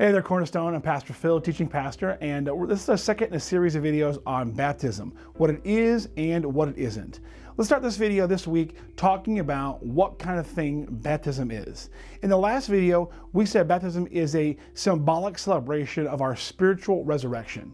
Hey there, Cornerstone. I'm Pastor Phil, teaching pastor, and this is the second in a series of videos on baptism, what it is and what it isn't. Let's start this video this week talking about what kind of thing baptism is. In the last video, we said baptism is a symbolic celebration of our spiritual resurrection.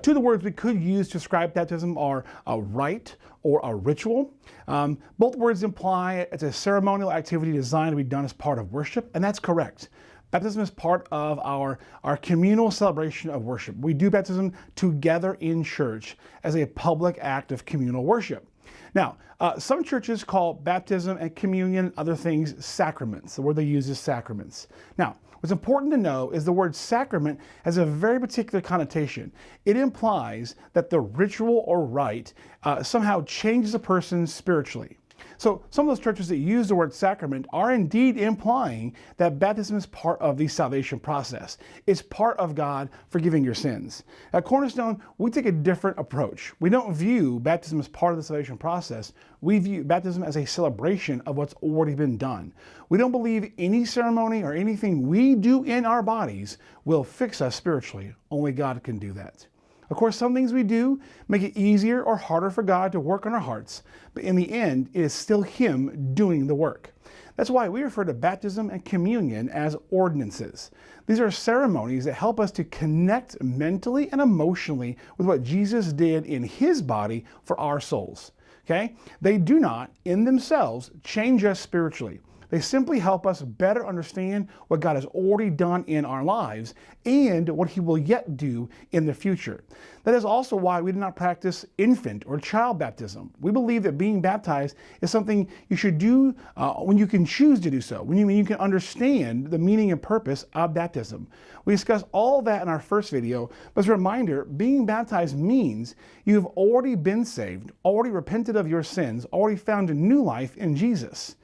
Two of the words we could use to describe baptism are a rite or a ritual. Both words imply it's a ceremonial activity designed to be done as part of worship, and that's correct. Baptism is part of our communal celebration of worship. We do baptism together in church as a public act of communal worship. Now, some churches call baptism and communion, other things, sacraments. The word they use is sacraments. Now, what's important to know is the word sacrament has a very particular connotation. It implies that the ritual or rite somehow changes a person spiritually. So some of those churches that use the word sacrament are indeed implying that baptism is part of the salvation process. It's part of God forgiving your sins. At Cornerstone, we take a different approach. We don't view baptism as part of the salvation process. We view baptism as a celebration of what's already been done. We don't believe any ceremony or anything we do in our bodies will fix us spiritually. Only God can do that. Of course, some things we do make it easier or harder for God to work on our hearts, but in the end, it is still Him doing the work. That's why we refer to baptism and communion as ordinances. These are ceremonies that help us to connect mentally and emotionally with what Jesus did in His body for our souls. Okay? They do not, in themselves, change us spiritually. They simply help us better understand what God has already done in our lives and what He will yet do in the future. That is also why we do not practice infant or child baptism. We believe that being baptized is something you should do when you can choose to do so, when you can understand the meaning and purpose of baptism. We discussed all that in our first video, but as a reminder, being baptized means you've already been saved, already repented of your sins, already found a new life in Jesus.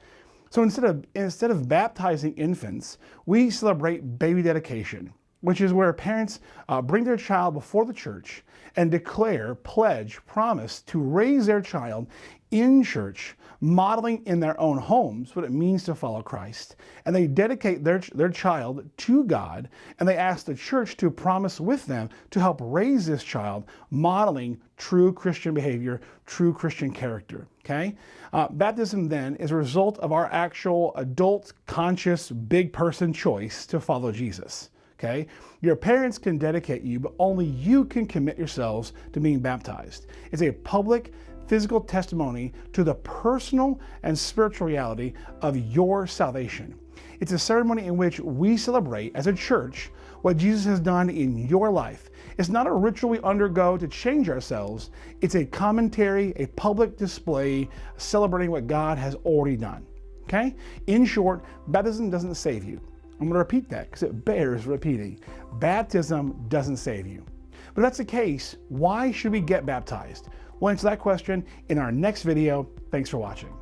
So instead of baptizing infants, we celebrate baby dedication, which is where parents bring their child before the church and declare, pledge, promise to raise their child in church, modeling in their own homes what it means to follow Christ. And they dedicate their child to God, and they ask the church to promise with them to help raise this child, modeling true Christian behavior, true Christian character. Okay? Baptism then is a result of our actual adult, conscious, big person choice to follow Jesus. Okay? Your parents can dedicate you, but only you can commit yourselves to being baptized. It's a public, physical testimony to the personal and spiritual reality of your salvation. It's a ceremony in which we celebrate as a church what Jesus has done in your life. It's not a ritual we undergo to change ourselves. It's a commentary, a public display celebrating what God has already done. Okay? In short, baptism doesn't save you. I'm going to repeat that because it bears repeating. Baptism doesn't save you. But if that's the case, why should we get baptized? We'll answer that question in our next video. Thanks for watching.